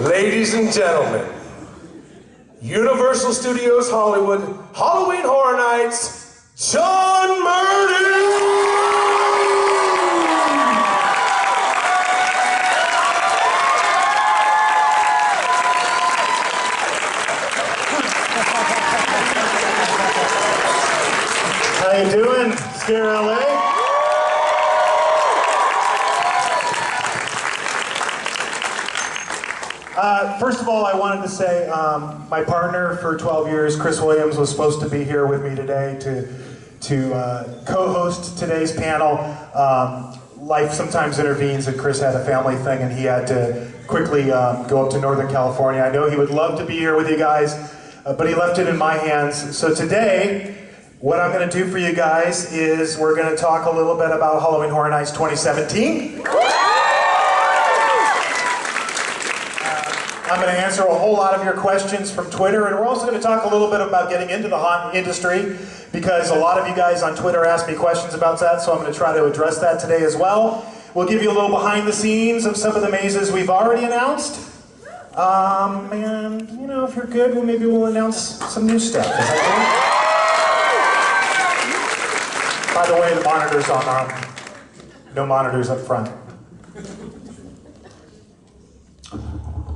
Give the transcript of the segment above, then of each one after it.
Ladies and gentlemen, Universal Studios Hollywood, Halloween Horror Nights, John Murdy! How you doing, ScareLA? First of all, I wanted to say my partner for 12 years, Chris Williams, was supposed to be here with me today to co-host today's panel. Life sometimes intervenes, and Chris had a family thing, and he had to quickly go up to Northern California. I know he would love to be here with you guys, but he left it in my hands. So today, what I'm going to do for you guys is we're going to talk a little bit about Halloween Horror Nights 2017. I'm going to answer a whole lot of your questions from Twitter, and we're also going to talk a little bit about getting into the haunt industry, because a lot of you guys on Twitter asked me questions about that, so I'm going to try to address that today as well. We'll give you a little behind the scenes of some of the mazes we've already announced. And, you know, if you're good, well, maybe we'll announce some new stuff. Is that good? By the way, the monitors on. No monitors up front.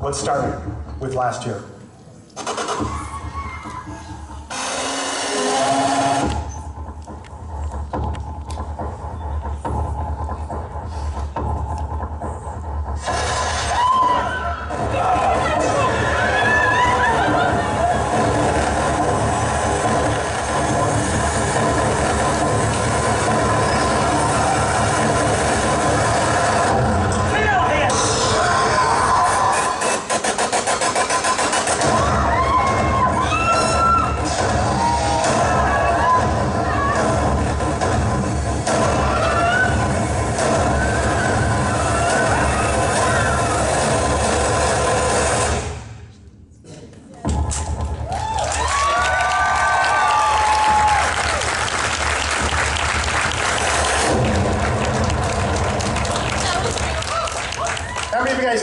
Let's start with last year.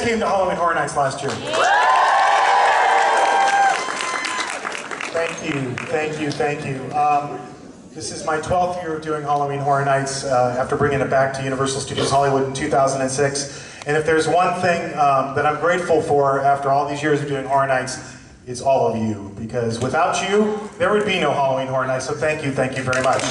Came to Halloween Horror Nights last year. Thank you. This is my 12th year of doing Halloween Horror Nights after bringing it back to Universal Studios Hollywood in 2006. And if there's one thing that I'm grateful for after all these years of doing Horror Nights, it's all of you. Because without you, there would be no Halloween Horror Nights. So thank you very much.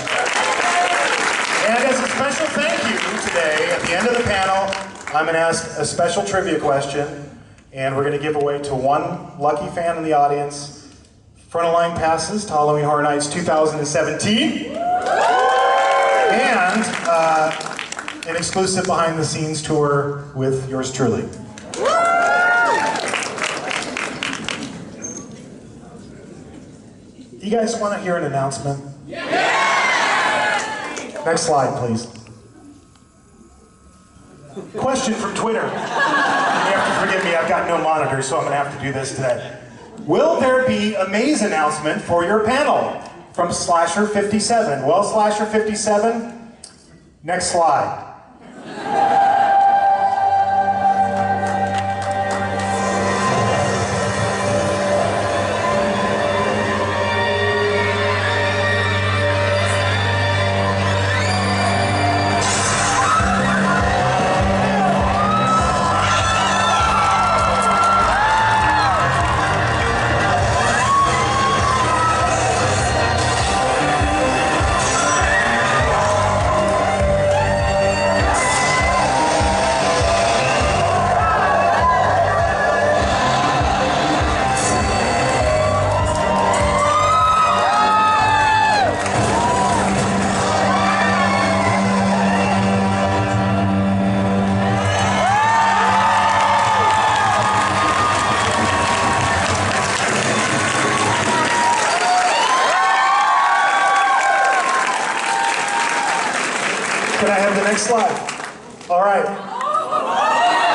And as a special thank you today, at the end of the panel, I'm going to ask a special trivia question, and we're going to give away to one lucky fan in the audience front of line passes to Halloween Horror Nights 2017, and an exclusive behind the scenes tour with yours truly. You guys want to hear an announcement? Next slide, please. Question from Twitter. You have to forgive me, I've got no monitor, so I'm going to have to do this today. Will there be a maze announcement for your panel? From Slasher57. Well, Slasher57, next slide. Can I have the next slide? All right.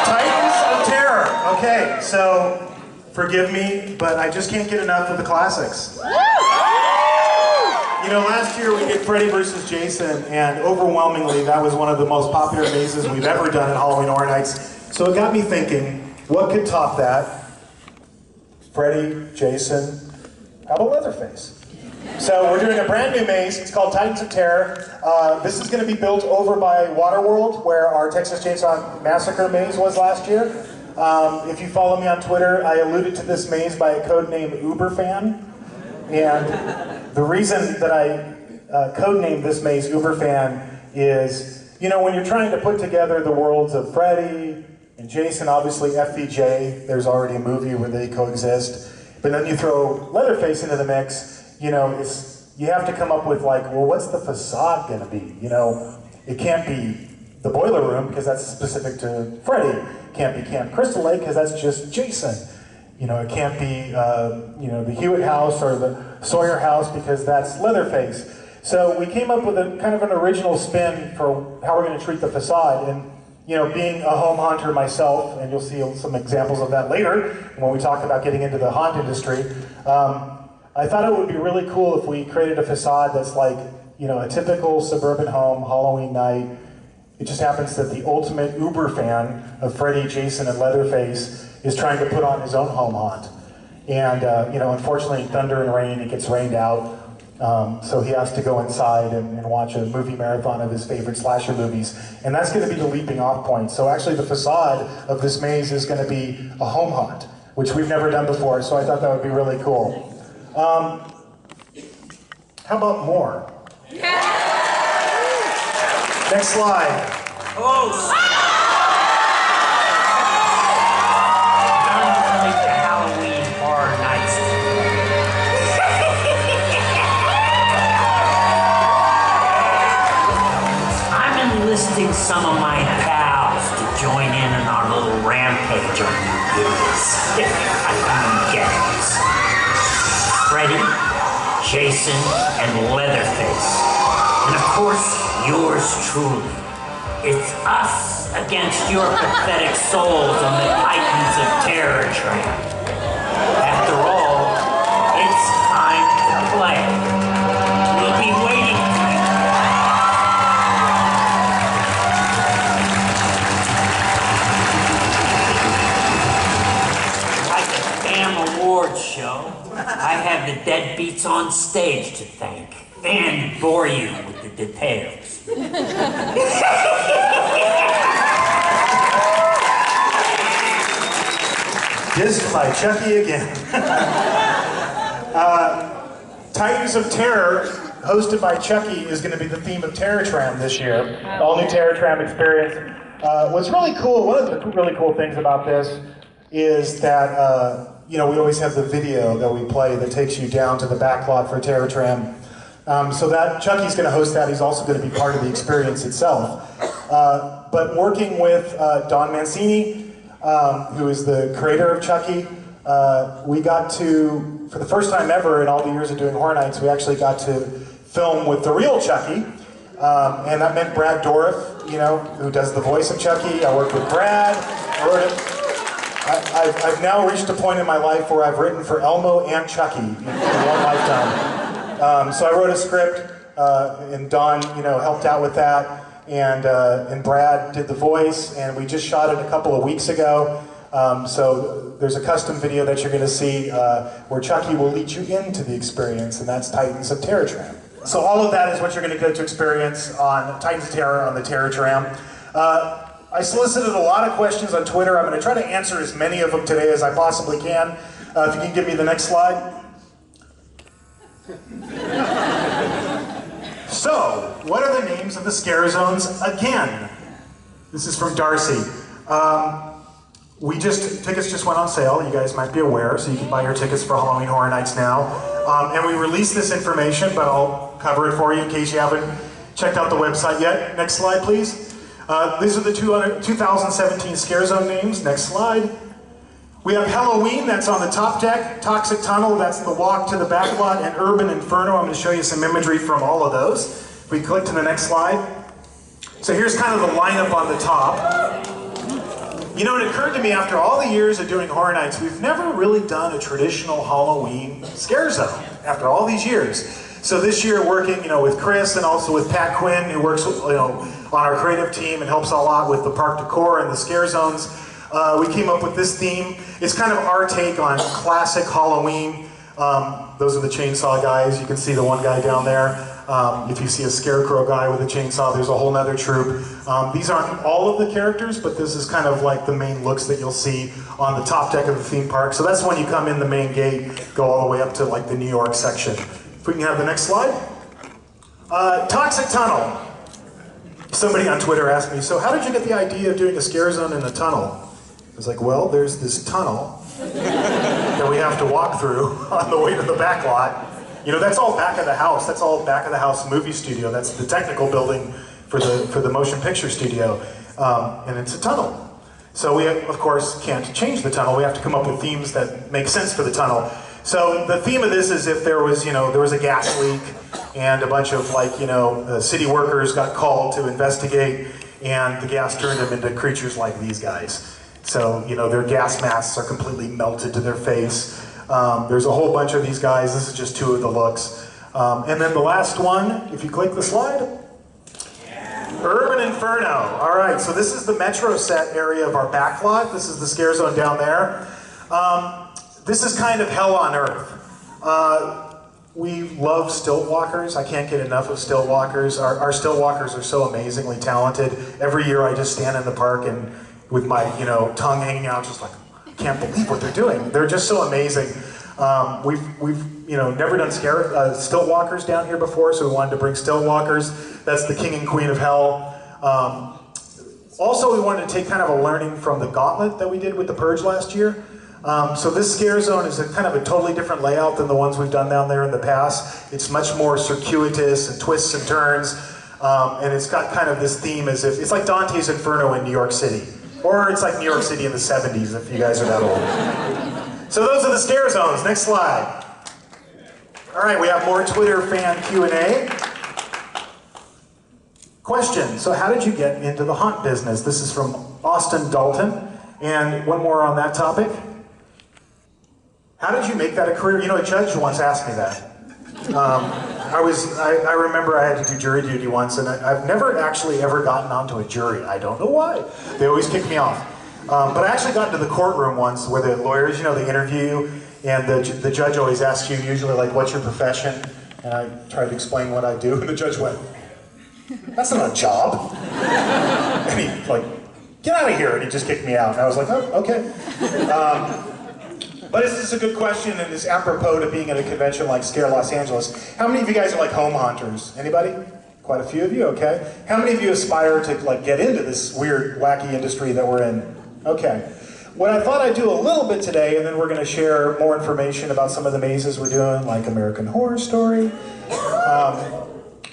Titans of Terror. Okay, so forgive me, but I just can't get enough of the classics. You know, last year we did Freddy versus Jason, and overwhelmingly that was one of the most popular mazes we've ever done at Halloween Horror Nights. So it got me thinking, what could top that? Freddy, Jason, how about Leatherface? So we're doing a brand new maze. It's called Titans of Terror. This is going to be built over by Waterworld, where our Texas Chainsaw Massacre maze was last year. If you follow me on Twitter, I alluded to this maze by a code name Uberfan. And the reason that I codenamed this maze Uberfan is, you know, when you're trying to put together the worlds of Freddy and Jason, obviously FVJ, there's already a movie where they coexist. But then you throw Leatherface into the mix, you know, you have to come up with like, well, what's the facade gonna be? You know, it can't be the boiler room because that's specific to Freddy. It can't be Camp Crystal Lake because that's just Jason. You know, it can't be, you know, the Hewitt house or the Sawyer house because that's Leatherface. So we came up with a kind of an original spin for how we're going to treat the facade. And, you know, being a home haunter myself, and you'll see some examples of that later when we talk about getting into the haunt industry, I thought it would be really cool if we created a facade that's like, you know, a typical suburban home, Halloween night. It just happens that the ultimate Uber fan of Freddy, Jason, and Leatherface is trying to put on his own home haunt. And, you know, unfortunately, thunder and rain, it gets rained out. So he has to go inside and watch a movie marathon of his favorite slasher movies. And that's going to be the leaping off point. So actually the facade of this maze is going to be a home haunt, which we've never done before. So I thought that would be really cool. How about more? Next slide. Close. Halloween Horror Nights. I'm enlisting some of my pals to join in on our little rampage on you goodies. I can get it. Freddy, Jason, and Leatherface. And of course, yours truly. It's us against your pathetic souls on the Titans of Terror train. After all, it's time to play. We'll be waiting for you. Like a damn awards show, I have the deadbeats on stage to thank and bore you with the details. Dissed by Chucky again. Titans of Terror, hosted by Chucky, is going to be the theme of Terror Tram this year. All new Terror Tram experience. What's really cool, one of the really cool things about this is that, you know, we always have the video that we play that takes you down to the back lot for Terror Tram. So that Chucky's going to host that. He's also going to be part of the experience itself. But working with Don Mancini, who is the creator of Chucky, we got to, for the first time ever in all the years of doing Horror Nights, we actually got to film with the real Chucky. And that meant Brad Dourif, you know, who does the voice of Chucky. I worked with Brad. I've now reached a point in my life where I've written for Elmo and Chucky in one lifetime. So I wrote a script, and Don, you know, helped out with that, and Brad did the voice, and we just shot it a couple of weeks ago. So there's a custom video that you're going to see where Chucky will lead you into the experience, and that's Titans of Terror Tram. So all of that is what you're going to get to experience on Titans of Terror on the Terror Tram. I solicited a lot of questions on Twitter. I'm going to try to answer as many of them today as I possibly can. If you can give me the next slide. So, what are the names of the scare zones again? This is from Darcy. Tickets just went on sale, you guys might be aware, so you can buy your tickets for Halloween Horror Nights now. And we released this information, but I'll cover it for you in case you haven't checked out the website yet. Next slide, please. These are the 2017 scare zone names. Next slide. We have Halloween, that's on the top deck. Toxic Tunnel, that's the walk to the back lot. And Urban Inferno, I'm going to show you some imagery from all of those. If we click to the next slide. So here's kind of the lineup on the top. You know, it occurred to me after all the years of doing Horror Nights, we've never really done a traditional Halloween scare zone after all these years. So this year, working, you know, with Chris and also with Pat Quinn, who works, you know, on our creative team and helps a lot with the park decor and the scare zones. We came up with this theme. It's kind of our take on classic Halloween. Those are the chainsaw guys. You can see the one guy down there. If you see a scarecrow guy with a chainsaw, there's a whole nother troop. These aren't all of the characters, but this is kind of like the main looks that you'll see on the top deck of the theme park. So that's when you come in the main gate, go all the way up to like the New York section. If we can have the next slide. Toxic Tunnel. Somebody on Twitter asked me, so how did you get the idea of doing a scare zone in a tunnel? I was like, well, there's this tunnel that we have to walk through on the way to the back lot. You know, that's all back of the house. That's all back of the house movie studio. That's the technical building for the motion picture studio. And it's a tunnel. So we, of course, can't change the tunnel. We have to come up with themes that make sense for the tunnel. So the theme of this is if there was, there was a gas leak and a bunch of city workers got called to investigate and the gas turned them into creatures like these guys. So, their gas masks are completely melted to their face. There's a whole bunch of these guys. This is just two of the looks. And then the last one, if you click the slide. Urban Inferno. All right, so this is the Metro set area of our back lot. This is the scare zone down there. This is kind of hell on earth. We love Stilt Walkers. I can't get enough of Stilt Walkers. Our Stilt Walkers are so amazingly talented. Every year I just stand in the park and with my tongue hanging out, just like, I can't believe what they're doing. They're just so amazing. We've never done Stilt Walkers down here before, so we wanted to bring Stilt Walkers. That's the king and queen of hell. Also, we wanted to take kind of a learning from the gauntlet that we did with the Purge last year. So this scare zone is kind of a totally different layout than the ones we've done down there in the past. It's much more circuitous and twists and turns, and it's got kind of this theme as if, it's like Dante's Inferno in New York City. Or it's like New York City in the 70s, if you guys are that old. So those are the scare zones. Next slide. All right, we have more Twitter fan Q&A. Question, so how did you get into the haunt business? This is from Austin Dalton. And one more on that topic. How did you make that a career? A judge once asked me that. I remember I had to do jury duty once, and I've never actually ever gotten onto a jury. I don't know why. They always kick me off. But I actually got into the courtroom once where the lawyers, they interview you, and the judge always asks you usually, like, what's your profession? And I tried to explain what I do, and the judge went, that's not a job. And he, get out of here, and he just kicked me out. And I was like, oh, okay. But this is a good question, and it's apropos to being at a convention like Scare Los Angeles. How many of you guys are like home hunters? Anybody? Quite a few of you, okay. How many of you aspire to get into this weird, wacky industry that we're in? Okay. What I thought I'd do a little bit today, and then we're going to share more information about some of the mazes we're doing, like American Horror Story.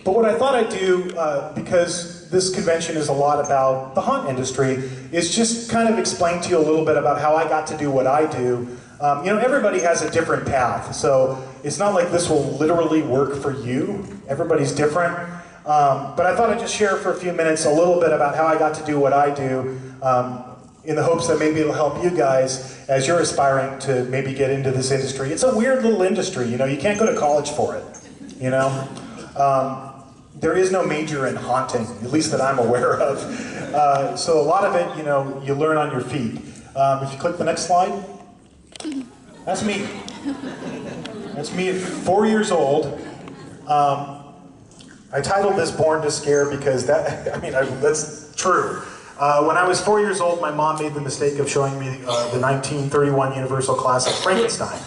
But what I thought I'd do, because this convention is a lot about the haunt industry, is just kind of explain to you a little bit about how I got to do what I do. Everybody has a different path, so it's not like this will literally work for you. Everybody's different. But I thought I'd just share for a few minutes a little bit about how I got to do what I do, in the hopes that maybe it'll help you guys as you're aspiring to maybe get into this industry. It's a weird little industry, you can't go to college for it, There is no major in haunting, at least that I'm aware of. So a lot of it, you learn on your feet. If you click the next slide, that's me. That's me at 4 years old. I titled this Born to Scare because that's true. When I was 4 years old, my mom made the mistake of showing me the 1931 Universal classic Frankenstein.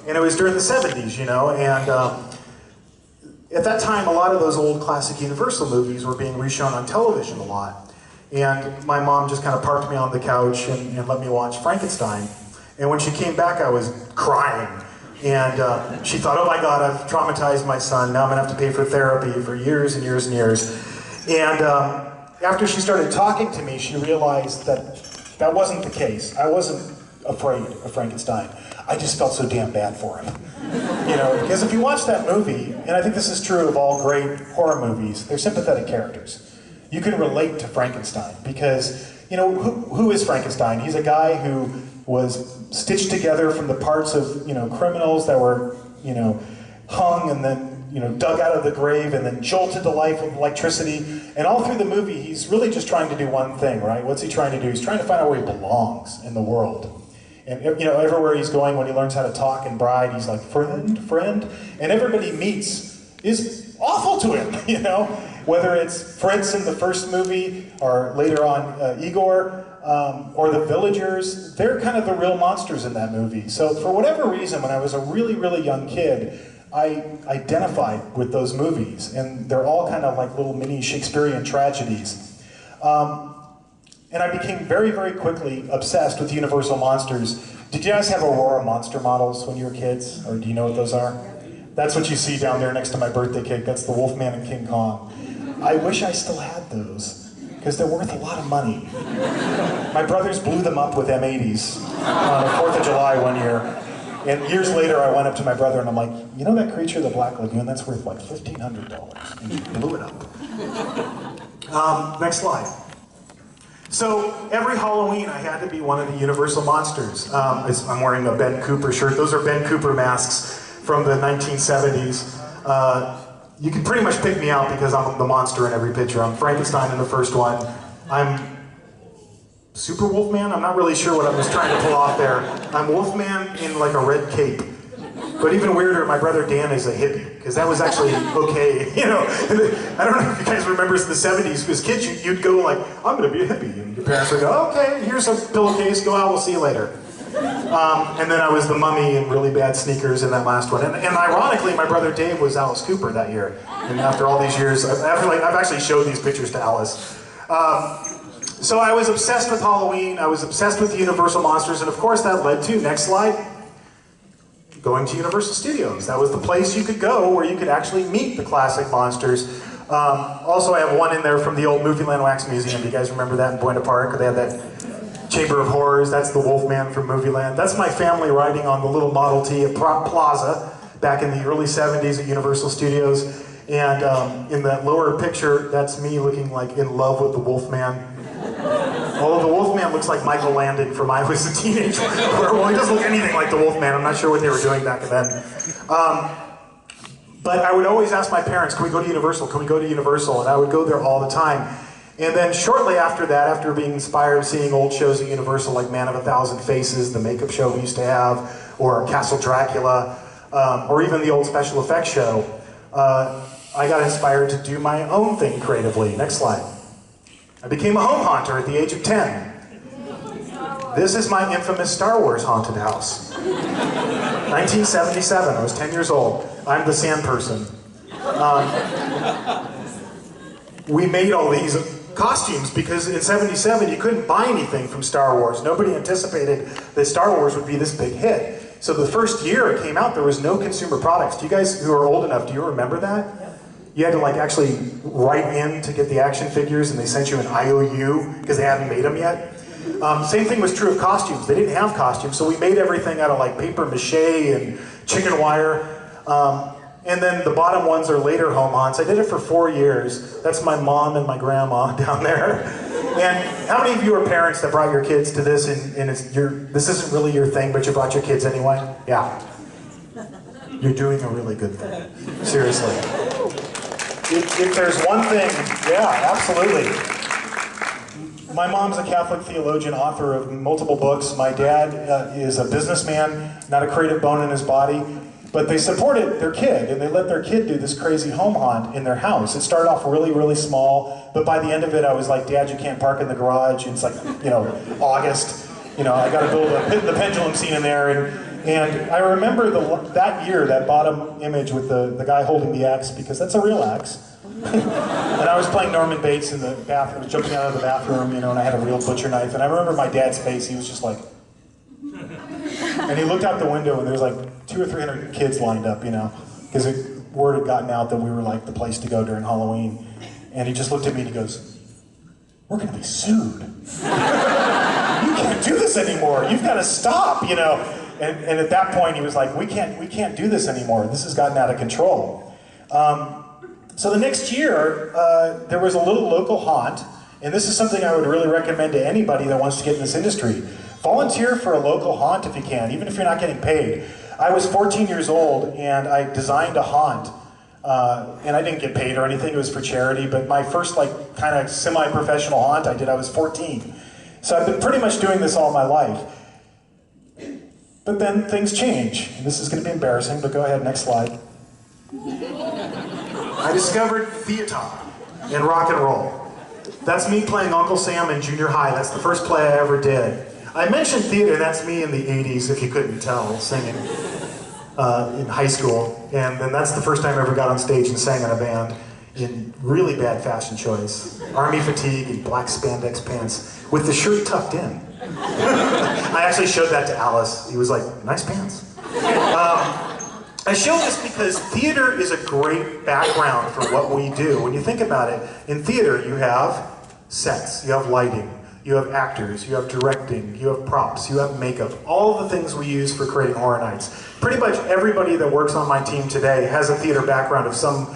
And it was during the 70s, and at that time, a lot of those old classic Universal movies were being reshown on television a lot. And my mom just kind of parked me on the couch and let me watch Frankenstein. And when she came back, I was crying. And she thought, oh my God, I've traumatized my son. Now I'm gonna have to pay for therapy for years and years and years. And after she started talking to me, she realized that that wasn't the case. I wasn't afraid of Frankenstein. I just felt so damn bad for him. Because if you watch that movie, and I think this is true of all great horror movies, they're sympathetic characters. You can relate to Frankenstein because, who is Frankenstein? He's a guy who was stitched together from the parts of, criminals that were, hung and then, dug out of the grave and then jolted to life with electricity. And all through the movie, he's really just trying to do one thing, right? What's he trying to do? He's trying to find out where he belongs in the world. And everywhere he's going, when he learns how to talk and bride, he's like, friend, friend. And everybody he meets is awful to him, Whether it's Fritz in the first movie, or later on Igor, or the villagers, they're kind of the real monsters in that movie. So for whatever reason, when I was a really, really young kid, I identified with those movies. And they're all kind of like little mini Shakespearean tragedies. And I became very, very quickly obsessed with Universal Monsters. Did you guys have Aurora monster models when you were kids? Or do you know what those are? That's what you see down there next to my birthday cake. That's the Wolfman and King Kong. I wish I still had those, because they're worth a lot of money. My brothers blew them up with M80s on the 4th of July one year. And years later, I went up to my brother and I'm like, you know that creature, the Black Lagoon, that's worth like $1,500. And he blew it up. Next slide. So every Halloween, I had to be one of the Universal Monsters. I'm wearing a Ben Cooper shirt. Those are Ben Cooper masks from the 1970s. You can pretty much pick me out because I'm the monster in every picture. I'm Frankenstein in the first one. I'm Super Wolfman? I'm not really sure what I was trying to pull off there. I'm Wolfman in like a red cape. But even weirder, my brother Dan is a hippie, because that was actually okay, I don't know if you guys remember in the 70s, as kids, you'd go like, I'm gonna be a hippie. And your parents would go, okay, here's a pillowcase, go out, we'll see you later. And then I was the mummy in really bad sneakers in that last one. And ironically, my brother Dave was Alice Cooper that year. And after all these years, I've actually showed these pictures to Alice. So I was obsessed with Halloween, I was obsessed with the Universal Monsters, and of course that led to, next slide, going to Universal Studios. That was the place you could go where you could actually meet the classic monsters. Also, I have one in there from the old Movieland Wax Museum. Do you guys remember that in Buena Park? They had that Chamber of Horrors. That's the Wolfman from Movieland. That's my family riding on the little Model T at Plaza back in the early 70s at Universal Studios. And in that lower picture, that's me looking like in love with the Wolfman. Although the Wolfman looks like Michael Landon from I Was a Teenager. Well, he doesn't look anything like the Wolfman. I'm not sure what they were doing back then. But I would always ask my parents, can we go to Universal? Can we go to Universal? And I would go there all the time. And then shortly after that, after being inspired seeing old shows at Universal like Man of a Thousand Faces, the makeup show we used to have, or Castle Dracula, or even the old special effects show, I got inspired to do my own thing creatively. Next slide. I became a home haunter at the age of 10. This is my infamous Star Wars haunted house. 1977, I was 10 years old. I'm the sand person. We made all these costumes because in 77 you couldn't buy anything from Star Wars. Nobody anticipated that Star Wars would be this big hit. So the first year it came out, there was no consumer products. Do you guys who are old enough, do you remember that? You had to like actually write in to get the action figures, and they sent you an IOU because they hadn't made them yet. Same thing was true of costumes. They didn't have costumes, so we made everything out of like paper mache and chicken wire. And then the bottom ones are later home haunts. I did it for 4 years. That's my mom and my grandma down there. And how many of you are parents that brought your kids to this, and this isn't really your thing, but you brought your kids anyway? Yeah. You're doing a really good thing. Seriously. If there's one thing, yeah, absolutely. My mom's a Catholic theologian, author of multiple books. My dad is a businessman, not a creative bone in his body. But they supported their kid, and they let their kid do this crazy home haunt in their house. It started off really, really small, but by the end of it, I was like, Dad, you can't park in the garage. And it's like, August. I got to build the pendulum scene in there. And I remember that year, that bottom image with the guy holding the axe, because that's a real axe. And I was playing Norman Bates in the bathroom, jumping out of the bathroom, and I had a real butcher knife. And I remember my dad's face, he was just like, and he looked out the window, and there was like 200 or 300 kids lined up, because word had gotten out that we were like the place to go during Halloween. And he just looked at me and he goes, "We're gonna be sued. You can't do this anymore. You've got to stop, And at that point, he was like, "We can't do this anymore. This has gotten out of control." So the next year, there was a little local haunt, and this is something I would really recommend to anybody that wants to get in this industry. Volunteer for a local haunt if you can, even if you're not getting paid. I was 14 years old, and I designed a haunt And I didn't get paid or anything, it was for charity, but my first like kind of semi-professional haunt I did, I was 14. So I've been pretty much doing this all my life. But then things change. And this is going to be embarrassing, but go ahead, next slide. I discovered theater and rock and roll. That's me playing Uncle Sam in junior high. That's the first play I ever did. I mentioned theater, that's me in the 80s, if you couldn't tell, singing in high school. And then that's the first time I ever got on stage and sang in a band in really bad fashion choice. Army fatigue and black spandex pants with the shirt tucked in. I actually showed that to Alice. He was like, nice pants. I show this because theater is a great background for what we do. When you think about it, in theater you have sets, you have lighting, you have actors, you have directing, you have props, you have makeup, all the things we use for creating horror nights. Pretty much everybody that works on my team today has a theater background of some,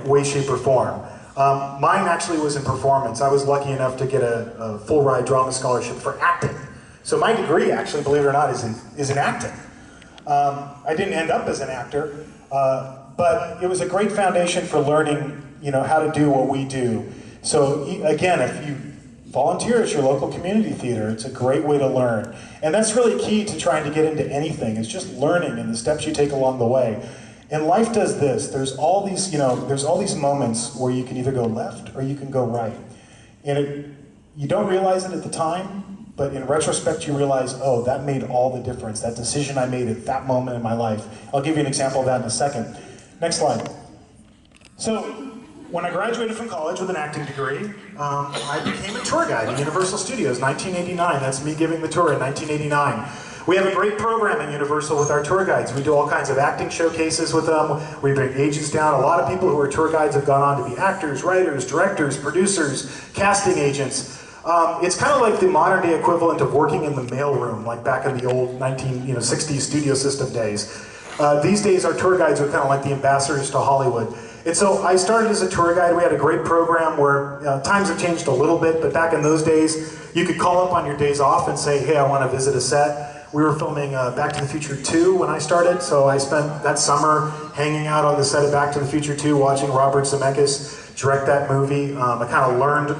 way, shape, or form. Mine actually was in performance. I was lucky enough to get a full ride drama scholarship for acting. So my degree, actually, believe it or not, is in acting. I didn't end up as an actor, but it was a great foundation for learning, how to do what we do. So again, if you volunteer at your local community theater, it's a great way to learn. And that's really key to trying to get into anything, is just learning and the steps you take along the way. And life does this. There's all these, there's all these moments where you can either go left or you can go right. And you don't realize it at the time, but in retrospect you realize, oh, that made all the difference. That decision I made at that moment in my life. I'll give you an example of that in a second. Next slide. So, when I graduated from college with an acting degree, I became a tour guide at Universal Studios, 1989. That's me giving the tour in 1989. We have a great program at Universal with our tour guides. We do all kinds of acting showcases with them. We bring agents down. A lot of people who are tour guides have gone on to be actors, writers, directors, producers, casting agents. It's kind of like the modern day equivalent of working in the mailroom, like back in the old 1960s studio system days. These days our tour guides are kind of like the ambassadors to Hollywood. And so I started as a tour guide. We had a great program where times have changed a little bit, but back in those days, you could call up on your days off and say, hey, I want to visit a set. We were filming Back to the Future 2 when I started, so I spent that summer hanging out on the set of Back to the Future 2, watching Robert Zemeckis direct that movie. I kind of learned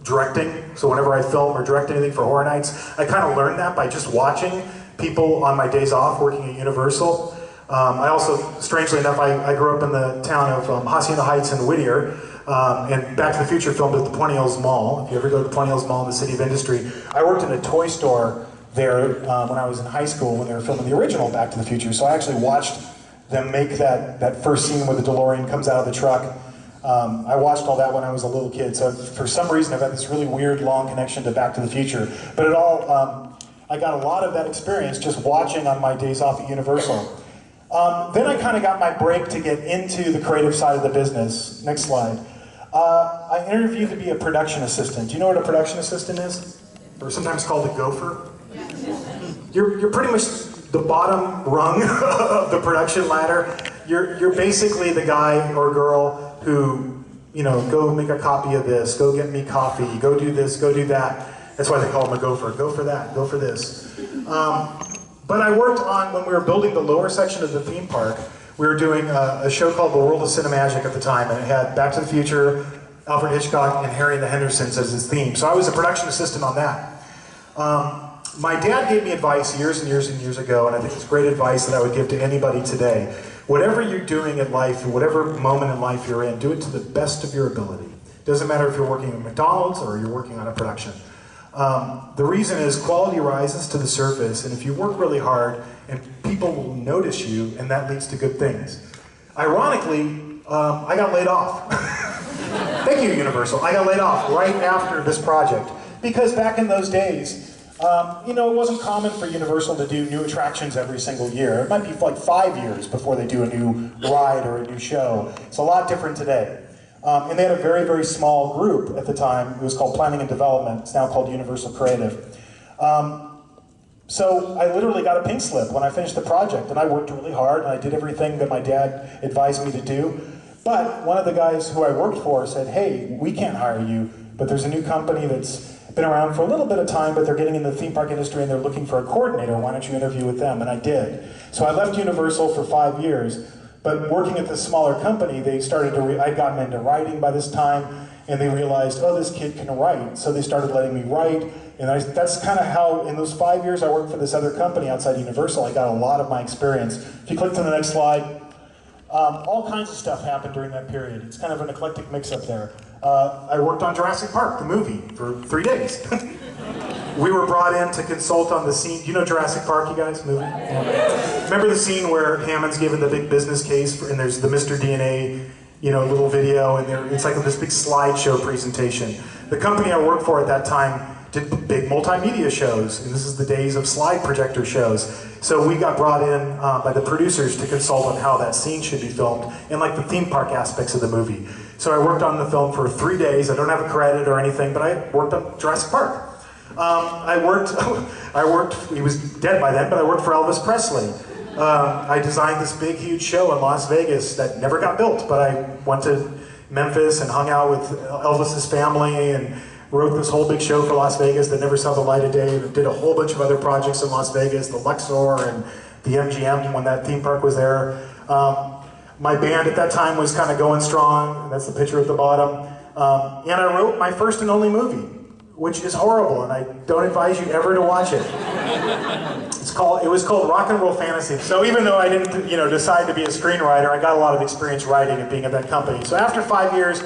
directing, so whenever I film or direct anything for Horror Nights, I kind of learned that by just watching people on my days off working at Universal. I also, strangely enough, I grew up in the town of Hacienda Heights in Whittier, and Back to the Future filmed at the Puente Hills Mall. If you ever go to the Puente Hills Mall in the City of Industry, I worked in a toy store there when I was in high school when they were filming the original Back to the Future. So I actually watched them make that first scene where the DeLorean comes out of the truck. I watched all that when I was a little kid. So for some reason I've had this really weird long connection to Back to the Future. But it all, I got a lot of that experience just watching on my days off at Universal. Then I kind of got my break to get into the creative side of the business. Next slide. I interviewed to be a production assistant. Do you know what a production assistant is? Or sometimes called a gopher? You're pretty much the bottom rung of the production ladder. You're basically the guy or girl who, go make a copy of this, go get me coffee, go do this, go do that. That's why they call them a gopher. Go for that, go for this. But I worked on, when we were building the lower section of the theme park, we were doing a show called The World of Cinemagic at the time, and it had Back to the Future, Alfred Hitchcock, and Harry and the Hendersons as its theme. So I was a production assistant on that. My dad gave me advice years and years and years ago, and I think it's great advice that I would give to anybody today. Whatever you're doing in life, whatever moment in life you're in, do it to the best of your ability. Doesn't matter if you're working at McDonald's or you're working on a production. The reason is quality rises to the surface, and if you work really hard, and people will notice you, and that leads to good things. Ironically, I got laid off. Thank you, Universal. I got laid off right after this project, because back in those days, it wasn't common for Universal to do new attractions every single year. It might be like 5 years before they do a new ride or a new show. It's a lot different today. And they had a very, very small group at the time. It was called Planning and Development. It's now called Universal Creative. So I literally got a pink slip when I finished the project, and I worked really hard, and I did everything that my dad advised me to do. But one of the guys who I worked for said, hey, we can't hire you, but there's a new company that's been around for a little bit of time, but they're getting in the theme park industry and they're looking for a coordinator. Why don't you interview with them? And I did. So I left Universal for 5 years. But working at this smaller company, they started to, I'd gotten into writing by this time, and they realized, oh, this kid can write. So they started letting me write, and that's kind of how, in those 5 years I worked for this other company outside Universal, I got a lot of my experience. If you click to the next slide, all kinds of stuff happened during that period. It's kind of an eclectic mix-up there. I worked on Jurassic Park, the movie, for 3 days. We were brought in to consult on the scene. Do you know Jurassic Park, you guys? Movie? Yeah. Remember the scene where Hammond's given the big business case, and there's the Mr. DNA, little video, and it's like this big slideshow presentation. The company I worked for at that time did big multimedia shows, and this is the days of slide projector shows. So we got brought in by the producers to consult on how that scene should be filmed, and like the theme park aspects of the movie. So I worked on the film for 3 days. I don't have a credit or anything, but I worked on Jurassic Park. I worked, he was dead by then, but I worked for Elvis Presley. I designed this big, huge show in Las Vegas that never got built, but I went to Memphis and hung out with Elvis's family and wrote this whole big show for Las Vegas that never saw the light of day. Did a whole bunch of other projects in Las Vegas, the Luxor and the MGM when that theme park was there. My band at that time was kind of going strong. That's the picture at the bottom. And I wrote my first and only movie, which is horrible, and I don't advise you ever to watch it. It was called Rock and Roll Fantasy. So even though I didn't, decide to be a screenwriter, I got a lot of experience writing and being at that company. So after 5 years,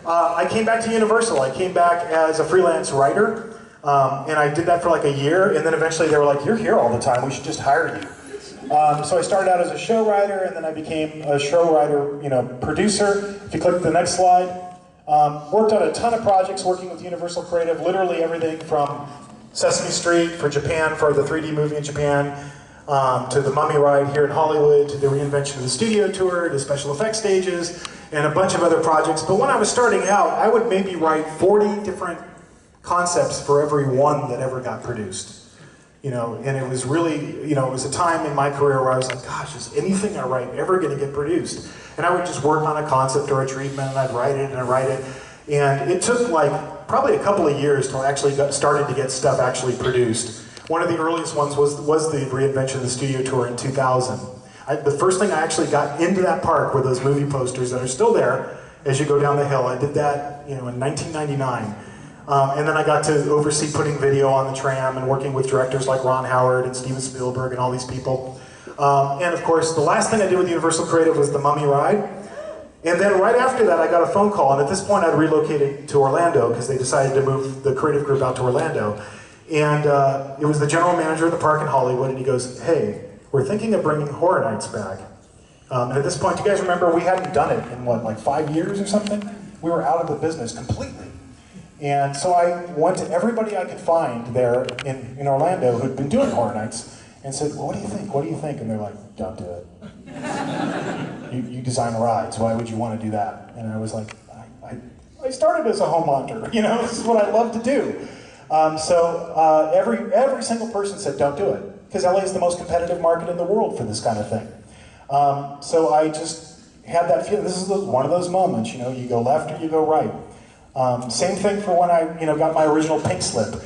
I came back to Universal. I came back as a freelance writer, and I did that for like a year, and then eventually they were like, "You're here all the time. We should just hire you." So I started out as a show writer, and then I became a show writer, producer. If you click the next slide. Worked on a ton of projects working with Universal Creative, literally everything from Sesame Street for Japan, for the 3D movie in Japan, to the Mummy ride here in Hollywood, to the reinvention of the studio tour, to special effects stages, and a bunch of other projects. But when I was starting out, I would maybe write 40 different concepts for every one that ever got produced. And it was really, it was a time in my career where I was like, gosh, is anything I write ever going to get produced? And I would just work on a concept or a treatment, and I'd write it, and I'd write it. And it took probably a couple of years till I actually started to get stuff actually produced. One of the earliest ones was the reinvention of the studio tour in 2000. The first thing I actually got into that park were those movie posters that are still there as you go down the hill. I did that, in 1999. And then I got to oversee putting video on the tram and working with directors like Ron Howard and Steven Spielberg and all these people. And of course, the last thing I did with Universal Creative was the Mummy ride. And then right after that, I got a phone call, and at this point I'd relocated to Orlando because they decided to move the creative group out to Orlando. And it was the general manager of the park in Hollywood, and he goes, "Hey, we're thinking of bringing Horror Nights back." And at this point, do you guys remember we hadn't done it in like 5 years or something? We were out of the business completely. And so I went to everybody I could find there in Orlando who'd been doing Horror Nights and said, "Well, what do you think? What do you think?" And they're like, "Don't do it. You design rides. Why would you want to do that?" And I was like, I started as a home hunter. This is what I love to do. So every single person said, "Don't do it," because LA is the most competitive market in the world for this kind of thing. So I just had that feeling. This is one of those moments. You go left or you go right. Same thing for when I, got my original pink slip.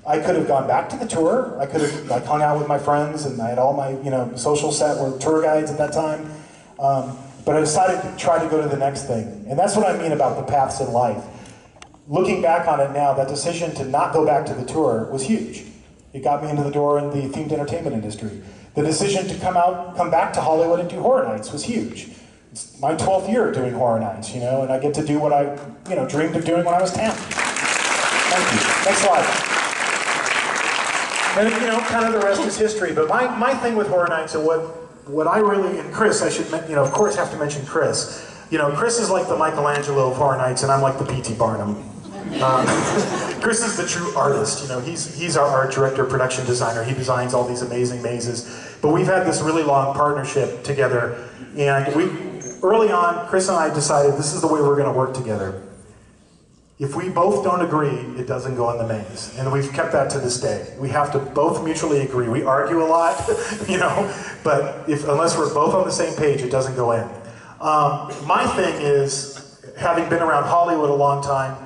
I could have gone back to the tour. I could have hung out with my friends, and I had all my, social set with tour guides at that time. But I decided to try to go to the next thing, and that's what I mean about the paths in life. Looking back on it now, that decision to not go back to the tour was huge. It got me into the door in the themed entertainment industry. The decision to come back to Hollywood and do Horror Nights was huge. It's my 12th year doing Horror Nights, and I get to do what I, dreamed of doing when I was 10. Thank you. Next slide. And, kind of the rest is history. But my thing with Horror Nights and what I really, and Chris, I should, of course have to mention Chris. Chris is like the Michelangelo of Horror Nights, and I'm like the P.T. Barnum. Chris is the true artist. He's our art director, production designer. He designs all these amazing mazes. But we've had this really long partnership together, and early on, Chris and I decided this is the way we're going to work together. If we both don't agree, it doesn't go in the maze. And we've kept that to this day. We have to both mutually agree. We argue a lot, but unless we're both on the same page, it doesn't go in. My thing is, having been around Hollywood a long time,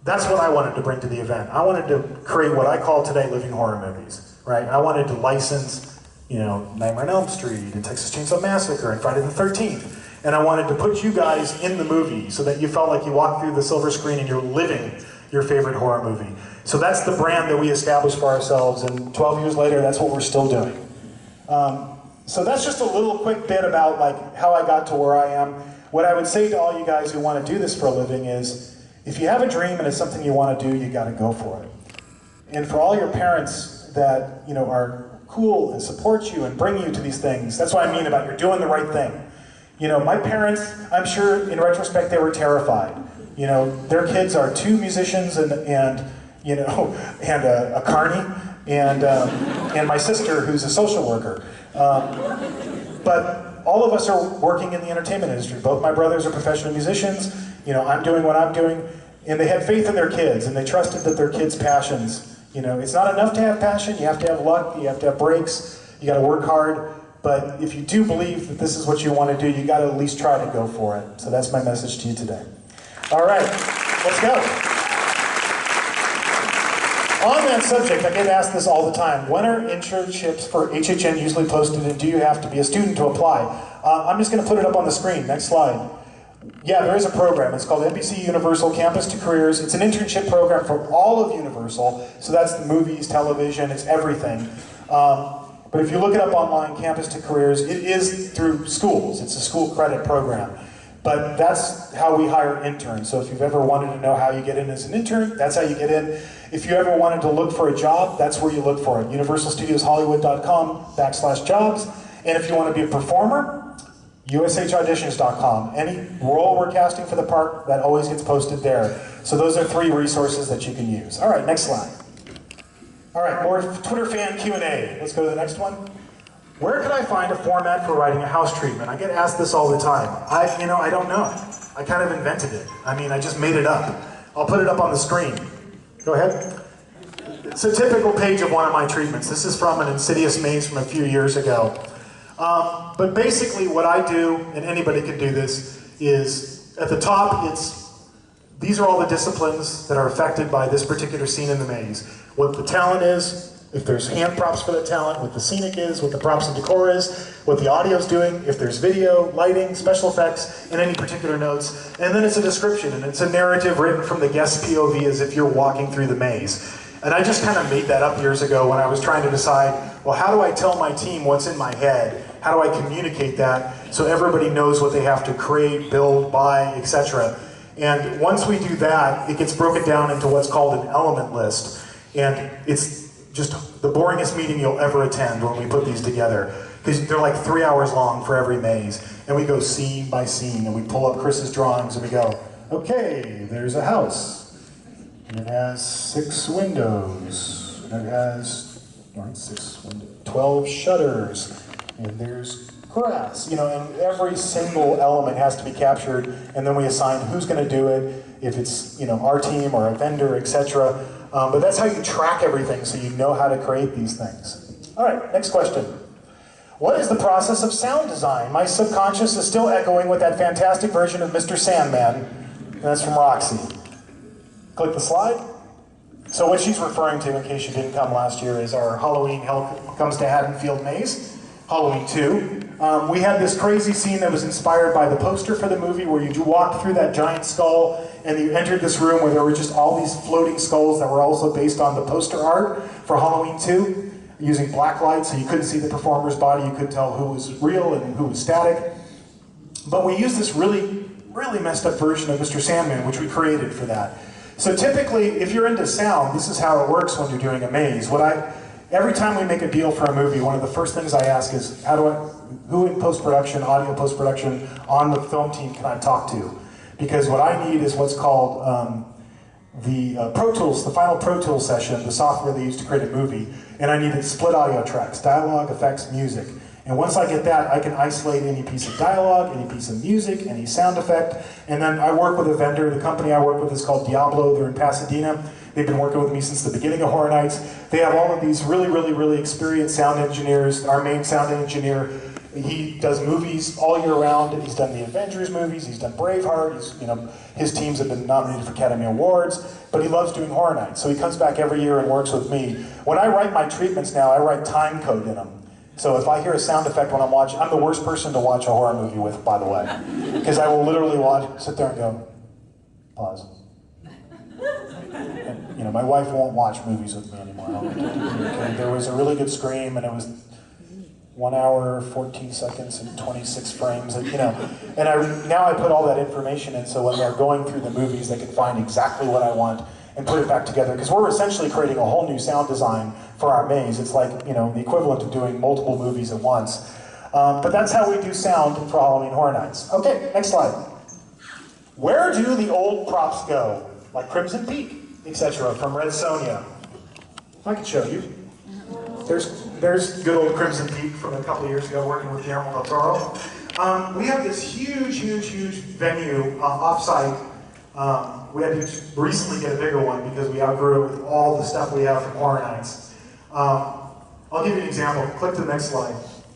that's what I wanted to bring to the event. I wanted to create what I call today living horror movies, right? I wanted to license, Nightmare on Elm Street and Texas Chainsaw Massacre and Friday the 13th. And I wanted to put you guys in the movie so that you felt like you walked through the silver screen and you're living your favorite horror movie. So that's the brand that we established for ourselves, and 12 years later, that's what we're still doing. So that's just a little quick bit about like how I got to where I am. What I would say to all you guys who want to do this for a living is, if you have a dream and it's something you want to do, you got to go for it. And for all your parents that are cool and support you and bring you to these things, that's what I mean about you're doing the right thing. My parents, I'm sure in retrospect they were terrified. Their kids are 2 musicians and a carny and my sister who's a social worker. But all of us are working in the entertainment industry. Both my brothers are professional musicians. I'm doing what I'm doing, and they had faith in their kids and they trusted that their kids' passions. It's not enough to have passion. You have to have luck. You have to have breaks. You got to work hard. But if you do believe that this is what you want to do, you got to at least try to go for it. So that's my message to you today. All right, let's go. On that subject, I get asked this all the time. When are internships for HHN usually posted, and do you have to be a student to apply? I'm just going to put it up on the screen. Next slide. Yeah, there is a program. It's called NBC Universal Campus to Careers. It's an internship program for all of Universal. So that's the movies, television, it's everything. But if you look it up online, Campus to Careers, it is through schools. It's a school credit program. But that's how we hire interns. So if you've ever wanted to know how you get in as an intern, that's how you get in. If you ever wanted to look for a job, that's where you look for it. universalstudioshollywood.com/jobs. And if you want to be a performer, ushauditions.com. Any role we're casting for the part, that always gets posted there. So those are 3 resources that you can use. All right, next slide. All right, more Twitter fan Q&A. Let's go to the next one. Where can I find a format for writing a house treatment? I get asked this all the time. I don't know. I kind of invented it. I just made it up. I'll put it up on the screen. Go ahead. It's a typical page of one of my treatments. This is from an Insidious maze from a few years ago. But basically what I do, and anybody can do this, is at the top these are all the disciplines that are affected by this particular scene in the maze. What the talent is, if there's hand props for the talent, what the scenic is, what the props and decor is, what the audio's doing, if there's video, lighting, special effects, and any particular notes. And then it's a description, and it's a narrative written from the guest POV as if you're walking through the maze. And I just kind of made that up years ago when I was trying to decide, well, how do I tell my team what's in my head? How do I communicate that so everybody knows what they have to create, build, buy, etc.? And once we do that, it gets broken down into what's called an element list. And it's just the boringest meeting you'll ever attend when we put these together. Because they're like 3 hours long for every maze. And we go scene by scene, and we pull up Chris's drawings, and we go, okay, there's a house. And it has 6 windows. And it has 12 shutters. And there's grass. And every single element has to be captured, and then we assign who's going to do it, if it's our team or a vendor, etc. But that's how you track everything, so you know how to create these things. All right, next question. What is the process of sound design? My subconscious is still echoing with that fantastic version of Mr. Sandman. And that's from Roxy. Click the slide. So what she's referring to, in case you didn't come last year, is our Halloween Hell Comes to Haddonfield maze, Halloween 2. We had this crazy scene that was inspired by the poster for the movie, where you walked through that giant skull and you entered this room where there were just all these floating skulls that were also based on the poster art for Halloween 2, using black light so you couldn't see the performer's body, you couldn't tell who was real and who was static. But we used this really, really messed up version of Mr. Sandman, which we created for that. So typically, if you're into sound, this is how it works when you're doing a maze. Every time we make a deal for a movie, one of the first things I ask is, who in post-production, audio post-production, on the film team can I talk to? Because what I need is what's called the Pro Tools, the final Pro Tools session, the software they use to create a movie, and I needed split audio tracks, dialogue, effects, music. And once I get that, I can isolate any piece of dialogue, any piece of music, any sound effect, and then I work with a vendor. The company I work with is called Diablo. They're in Pasadena. They've been working with me since the beginning of Horror Nights. They have all of these really, really, really experienced sound engineers. Our main sound engineer, he does movies all year round. He's done the Avengers movies. He's done Braveheart. His teams have been nominated for Academy Awards. But he loves doing Horror Nights, so he comes back every year and works with me. When I write my treatments now, I write time code in them. So if I hear a sound effect when I'm watching, I'm the worst person to watch a horror movie with, by the way. Because I will literally sit there and go, pause. And, you know, my wife won't watch movies with me anymore. Okay, there was a really good scream, and it was 1 hour, 14 seconds, and 26 frames, and, you know. And now I put all that information in, so when they're going through the movies, they can find exactly what I want and put it back together. Because we're essentially creating a whole new sound design for our maze. It's like, you know, the equivalent of doing multiple movies at once. But that's how we do sound for Halloween Horror Nights. Okay, next slide. Where do the old props go? Like Crimson Peak, etc., from Red Sonja. I can show you. There's good old Crimson Peak from a couple of years ago working with Guillermo del Toro. We have this huge venue off-site. We had to recently get a bigger one because we outgrew it with all the stuff we have from Horror Nights. I'll give you an example. Click to the next slide.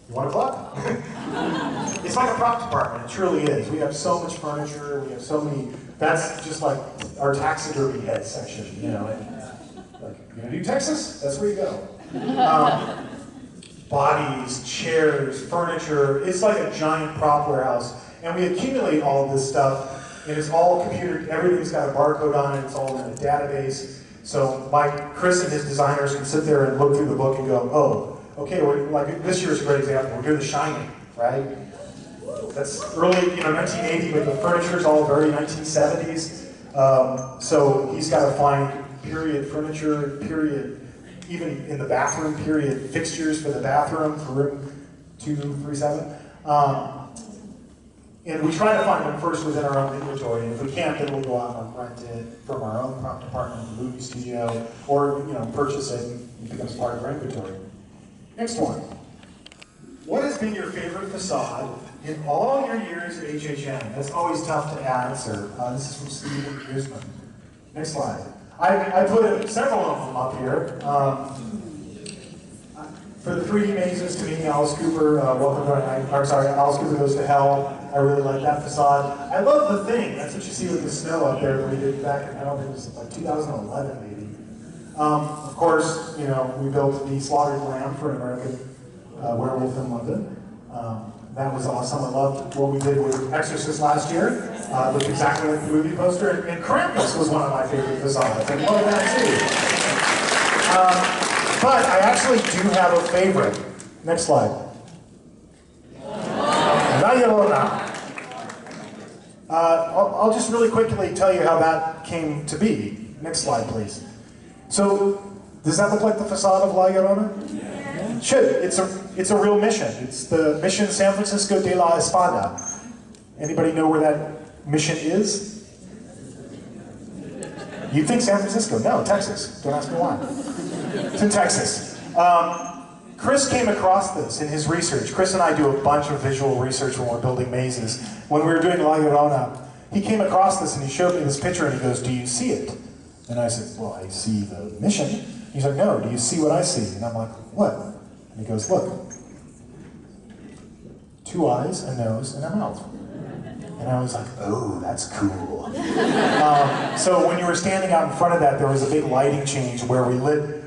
You want to clap? It's like a prop department. It truly is. We have so much furniture. We have so many. That's just like our taxidermy head section. You know, like, you gonna do Texas? That's where you go. Bodies, chairs, furniture. It's like a giant prop warehouse, and we accumulate all of this stuff. And it's all computer. Everything's got a barcode on it. It's all in a database. So Chris and his designers can sit there and look through the book and go, oh, okay. Like this year's a great example. We're doing The Shining, right? That's early, 1980, but the furniture's all very 1970s. So he's got to find period furniture, period, even in the bathroom, period fixtures for the bathroom for room 237. And we try to find them first within our own inventory. And if we can't, then we'll go out and rent it from our own prop department, the movie studio, or purchase it and it becomes part of our inventory. Next one. What has been your favorite facade in all your years at HHN? That's always tough to answer. This is from Steven Guzman. Next slide. I put several of them up here. For the 3D mazes, to me, Alice Cooper, Alice Cooper Goes to Hell. I really like that facade. I love The Thing. That's what you see with the snow up there that we did back in, I don't think it was like 2011 maybe. Of course, we built the Slaughtered Lamb for an American Werewolf in London. That was awesome. I loved what we did with Exorcist last year. Looked exactly like the movie poster. And Krampus was one of my favorite facades. I love that too. But I actually do have a favorite. Next slide. La Llorona. I'll just really quickly tell you how that came to be. Next slide, please. So, does that look like the facade of La Llorona? It should. It's a real mission. It's the mission San Francisco de la Espada. Anybody know where that mission is? You'd think San Francisco. No, Texas. Don't ask me why. It's in Texas. Chris came across this in his research. Chris and I do a bunch of visual research when we're building mazes. When we were doing La Llorona, he came across this and he showed me this picture and he goes, do you see it? And I said, well, I see the mission. He's like, no, do you see what I see? And I'm like, what? And he goes, look. 2 eyes, a nose, and a mouth. And I was like, oh, that's cool. So when you were standing out in front of that, there was a big lighting change where we lit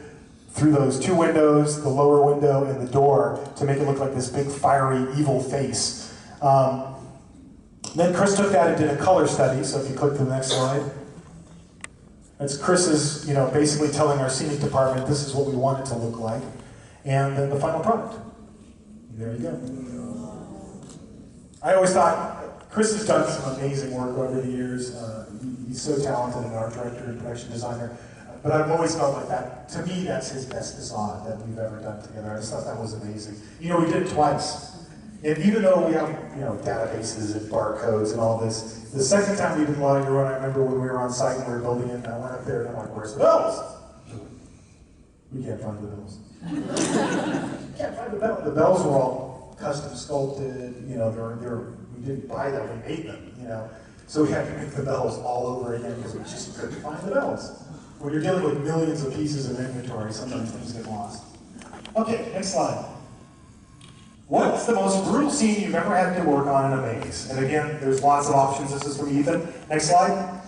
through those 2 windows, the lower window and the door, to make it look like this big, fiery, evil face. Then Chris took that and did a color study, so if you click to the next slide. That's Chris's, basically telling our scenic department this is what we want it to look like. And then the final product. There you go. I always thought, Chris has done some amazing work over the years. He's so talented, an art director and production designer. But I've always felt like that, to me, that's his best facade that we've ever done together. I just thought that was amazing. We did it twice. And even though we have, databases and barcodes and all this, the second time we did La Llorona, I remember when we were on site and we were building it, and I went up there and I'm like, where's the bells? We can't find the bells. Can't find the bells. The bells were all custom sculpted, we didn't buy them, we made them, So we had to make the bells all over again because we just couldn't find the bells. When you're dealing with millions of pieces of inventory, sometimes things get lost. Okay, next slide. What's the most brutal scene you've ever had to work on in a maze? And again, there's lots of options. This is from Ethan. Next slide.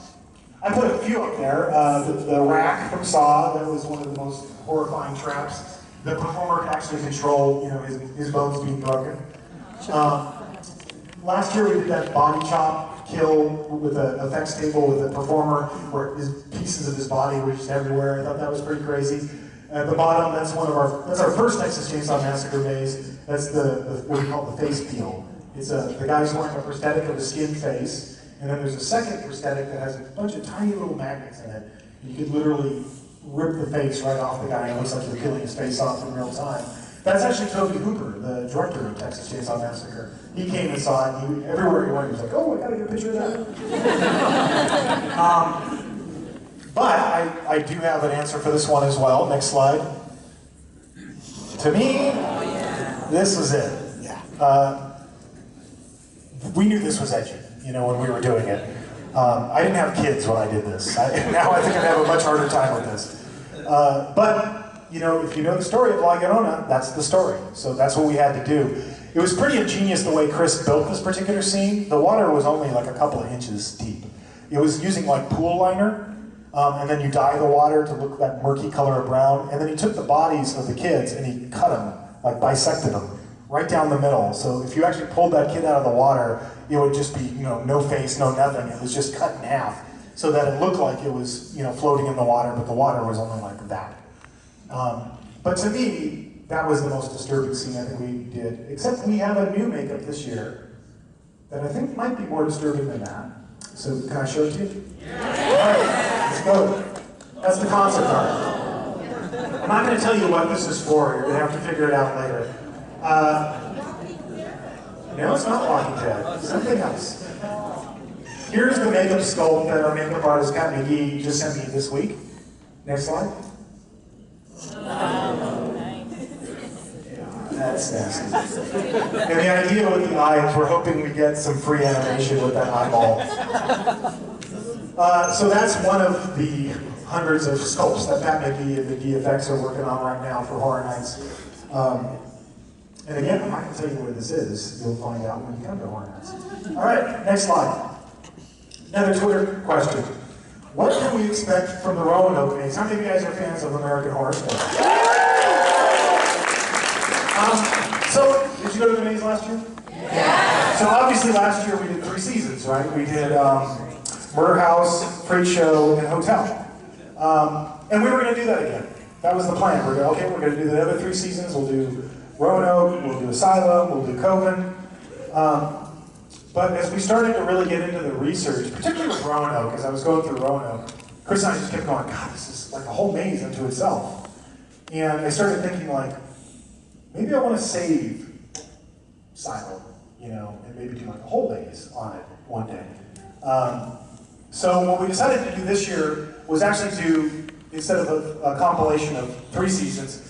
I put a few up there. The rack from Saw, that was one of the most horrifying traps the performer can actually control, his bones being broken. Last year we did that body chop kill with an effects table with a performer where pieces of his body were just everywhere. I thought that was pretty crazy. At the bottom, that's our first Texas Chainsaw Massacre maze. That's what we call the face peel. It's the guy's wearing a prosthetic of a skinned face, and then there's a second prosthetic that has a bunch of tiny little magnets in it. You could literally rip the face right off the guy, and it looks like you're peeling his face off in real time. That's actually Toby Hooper, the director of Texas Chainsaw Massacre. He came and saw it, and everywhere he went, he was like, oh, I gotta get a picture of that. But I do have an answer for this one as well. Next slide. To me, this was it. We knew this was edgy, when we were doing it. I didn't have kids when I did this. Now I think I'd have a much harder time with this. But if you know the story of La Llorona, that's the story. So that's what we had to do. It was pretty ingenious the way Chris built this particular scene. The water was only like a couple of inches deep. It was using like pool liner, and then you dye the water to look that murky color of brown, and then he took the bodies of the kids and he cut them, like bisected them, right down the middle. So if you actually pulled that kid out of the water, it would just be, no face, no nothing. It was just cut in half so that it looked like it was, floating in the water, but the water was only like that. But to me, that was the most disturbing scene I think we did. Except we have a new makeup this year that I think might be more disturbing than that. So can I show it to you? Yeah. All right, let's go. That's the concept art. I'm not going to tell you what this is for. You're going to have to figure it out later. No, it's not Walking Dead. It's something else. Here's the makeup sculpt that our makeup artist, Kat McGee, just sent me this week. Next slide. That's nasty. And the idea with the eyes, we're hoping we get some free animation with that eyeball. So that's one of the hundreds of sculpts that Pat McGee and the DFX are working on right now for Horror Nights. And again, I'm not going to tell you where this is. You'll find out when you come to Horror Nights. All right, next slide. Another Twitter question. What can we expect from the Roanoke maze? How many of you guys are fans of American Horror Story? So, did you go to the maze last year? Yeah. So obviously last year we did 3 seasons, right? We did Murder House, Freak Show, and Hotel. And we were going to do that again. That was the plan. We're going to do the other 3 seasons. We'll do Roanoke, we'll do Asylum, we'll do Coven. But as we started to really get into the research, particularly with Roanoke, as I was going through Roanoke, Chris and I just kept going, God, this is like a whole maze unto itself. And I started thinking like, maybe I want to save Asylum, and maybe do like a whole maze on it one day. So what we decided to do this year was actually do, instead of a compilation of 3 seasons,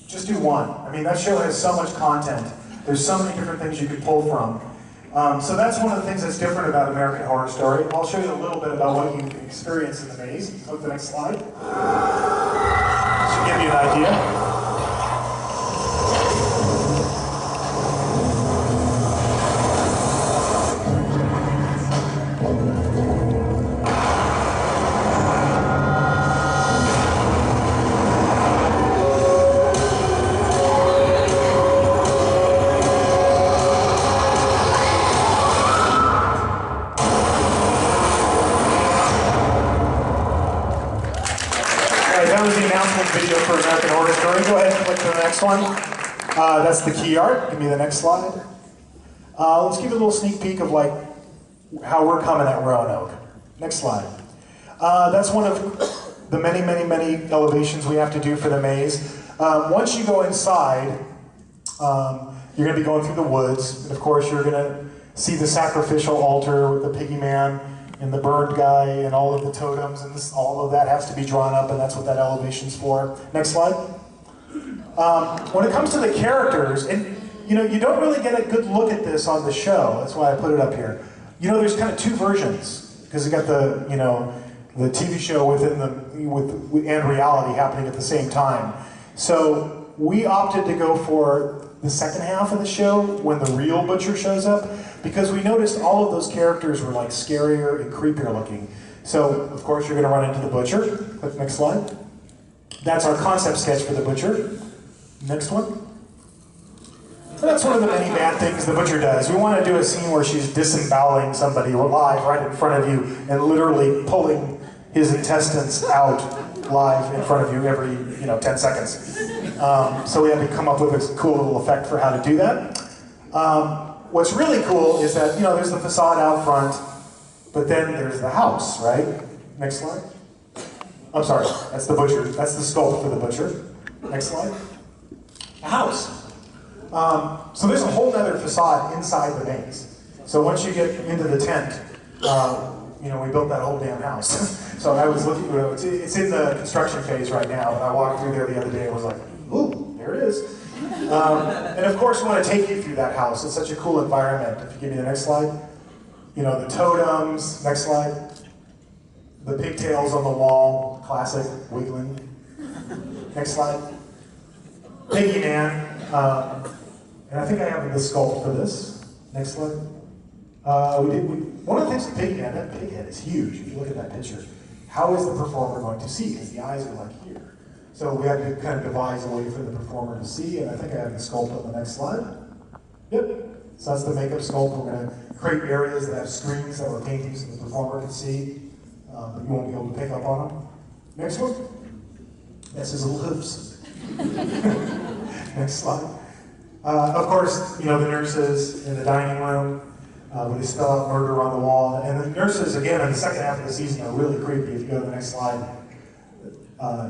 just do 1. I mean, that show has so much content. There's so many different things you could pull from. So that's one of the things that's different about American Horror Story. I'll show you a little bit about what you can experience in the maze. Go to the next slide. Should give you an idea. Video for American Horror Story. Go ahead and click to the next one. That's the key art. Give me the next slide. Let's give you a little sneak peek of like how we're coming at Roanoke. Next slide. That's one of the many, many, many elevations we have to do for the maze. Once you go inside, you're going to be going through the woods, and of course you're going to see the sacrificial altar with the piggy man and the bird guy and all of the totems, and all of that has to be drawn up, and that's what that elevation's for. Next slide. When it comes to the characters, and you don't really get a good look at this on the show. That's why I put it up here. There's kind of 2 versions because you got the the TV show within and reality happening at the same time. So we opted to go for the second half of the show when the real Butcher shows up, because we noticed all of those characters were like scarier and creepier looking. So of course you're going to run into the Butcher. Click next slide. That's our concept sketch for the Butcher. Next one. That's one of the many bad things the butcher does. We want to do a scene where she's disemboweling somebody live right in front of you and literally pulling his intestines out live in front of you every 10 seconds. So we had to come up with a cool little effect for how to do that. What's really cool is that there's the facade out front, but then there's the house, right? Next slide. I'm sorry, that's the butcher. That's the sculpt for the butcher. Next slide. The house. So there's a whole other facade inside the maze. So once you get into the tent, we built that whole damn house. So I was looking, it's in the construction phase right now, and I walked through there the other day and was like, ooh, there it is. And of course we want to take you through that house. It's such a cool environment. If you give me the next slide. The totems, next slide. The pigtails on the wall, classic, wiggling. Next slide. Piggy Man. And I think I have the sculpt for this. Next slide. One of the things with Piggy Man, that pig head is huge. If you look at that picture, how is the performer going to see? Because the eyes are like here. So we had to kind of devise a way for the performer to see, and I think I have the sculpt on the next slide. Yep. So that's the makeup sculpt. We're going to create areas that have screens that we're painting so the performer can see, but you won't be able to pick up on them. Next one. That's his little hooves. Next slide. Of course, the nurses in the dining room, where they spell out murder on the wall. And the nurses, again, in the second half of the season are really creepy. If you go to the next slide,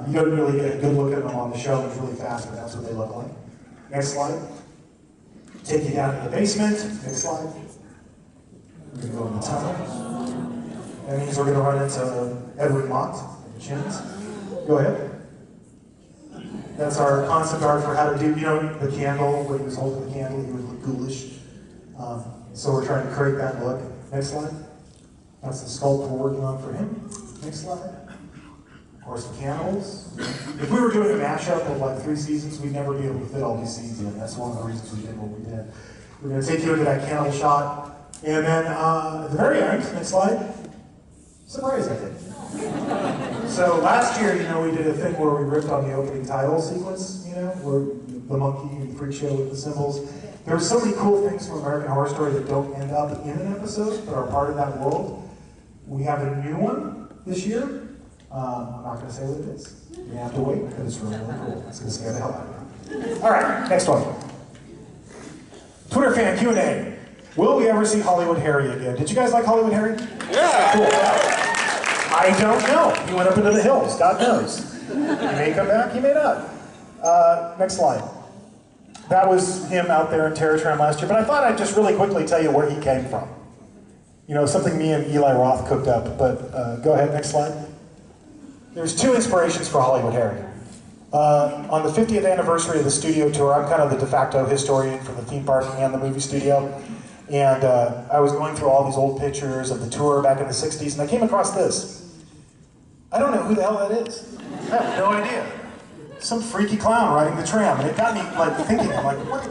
you don't really get a good look at them on the show. It's really fast, but that's what they look like. Next slide. Take you down to the basement. Next slide. We're going to go in the tunnel. That means we're going to run into Edward Mott and Chins. Go ahead. That's our concept art for how to do, the candle, when he was holding the candle, he would look ghoulish. So we're trying to create that look. Next slide. That's the sculpt we're working on for him. Next slide. Of course, the candles. If we were doing a mashup of like 3 seasons, we'd never be able to fit all these scenes in. That's one of the reasons we did what we did. We're going to take you into that candle shot. And then at the very end, next slide, surprise I did. So last year, we did a thing where we ripped on the opening title sequence, where the monkey and the freak show with the symbols. There were so many cool things from American Horror Story that don't end up in an episode, but are part of that world. We have a new one this year. I'm not going to say what it is. You have to wait, because it's really, really cool. It's going to scare the hell out of you. All right, next one. Twitter fan Q&A. Will we ever see Hollywood Harry again? Did you guys like Hollywood Harry? Yeah! Cool. I don't know. He went up into the hills. God knows. He may come back, he may not. Next slide. That was him out there in Terror Tram last year, but I thought I'd just really quickly tell you where he came from. Something me and Eli Roth cooked up, but go ahead, next slide. There's 2 inspirations for Hollywood Harry. On the 50th anniversary of the studio tour, I'm kind of the de facto historian for the theme park and the movie studio. And I was going through all these old pictures of the tour back in the 60s, and I came across this. I don't know who the hell that is. I have no idea. Some freaky clown riding the tram, and it got me thinking, I'm like, what?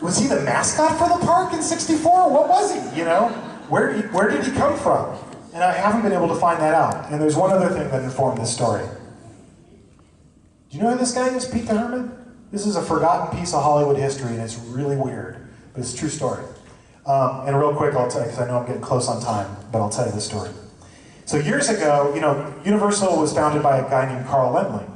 Was he the mascot for the park in '64? What was he? Where did he come from? And I haven't been able to find that out. And there's one other thing that informed this story. Do you know who this guy is, Pete the Hermit? This is a forgotten piece of Hollywood history, and it's really weird, but it's a true story. And real quick, I'll tell you, because I know I'm getting close on time, but I'll tell you the story. So years ago, Universal was founded by a guy named Carl Laemmle.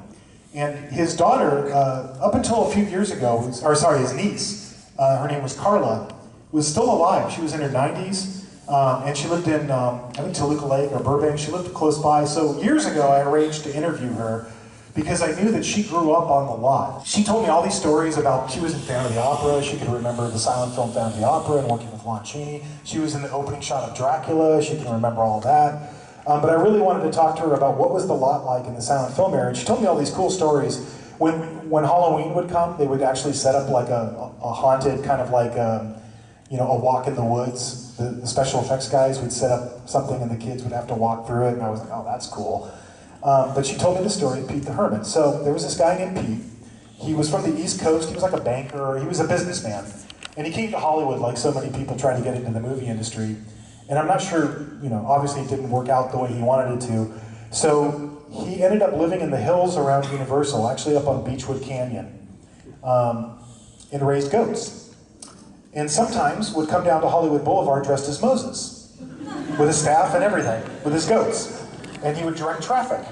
And his daughter, up until a few years ago, his niece, her name was Carla, was still alive. She was in her 90s, and she lived in, I think, Toluca Lake or Burbank. She lived close by. So years ago, I arranged to interview her because I knew that she grew up on the lot. She told me all these stories about, she was in Phantom of the Opera. She could remember the silent film Phantom of the Opera and working with Lon Chaney. She was in the opening shot of Dracula. She can remember all that. But I really wanted to talk to her about what was the lot like in the silent film era. And she told me all these cool stories. When Halloween would come, they would actually set up like a haunted kind of like a walk in the woods. The special effects guys would set up something and the kids would have to walk through it. And I was like, oh, that's cool. But she told me the story of Pete the Hermit. So there was this guy named Pete. He was from the East Coast. He was like a banker. He was a businessman. And he came to Hollywood like so many people trying to get into the movie industry. And I'm not sure, obviously it didn't work out the way he wanted it to. So he ended up living in the hills around Universal, actually up on Beechwood Canyon. and raised goats. And sometimes would come down to Hollywood Boulevard dressed as Moses, with his staff and everything, with his goats. And he would direct traffic.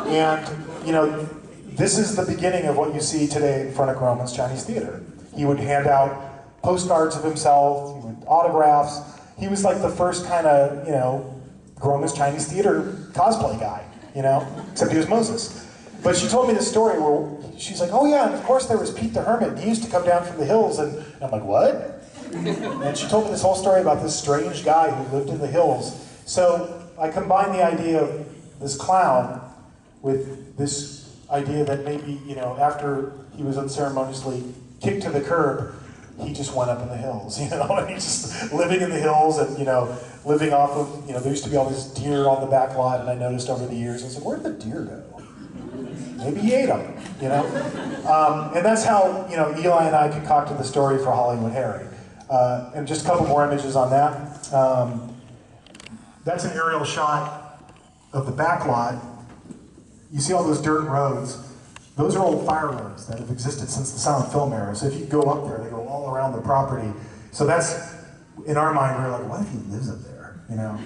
And, you know, this is the beginning of what you see today in front of Groman's Chinese Theater. He would hand out postcards of himself, he would autographs. He was like the first kind of, you know, Groman's Chinese Theater cosplay guy, you know, except he was Moses. But she told me this story where she's like, oh yeah, and of course there was Pete the Hermit. He used to come down from the hills, and I'm like, what? And she told me this whole story about this strange guy who lived in the hills. So I combined the idea of this clown with this idea that maybe, you know, after he was unceremoniously kicked to the curb, he just went up in the hills, you know, and he's just living in the hills and, you know, living off of, you know, there used to be all these deer on the back lot, and I noticed over the years, I was like, where'd the deer go? Maybe he ate them, you know? And that's how, you know, Eli and I concocted the story for Hollywood Harry. And just a couple more images on that. That's an aerial shot of the back lot. You see all those dirt roads. Those are old fire roads that have existed since the silent film era. So if you go up there, they go all around the property. So that's, in our mind, we're like, what if he lives up there, you know?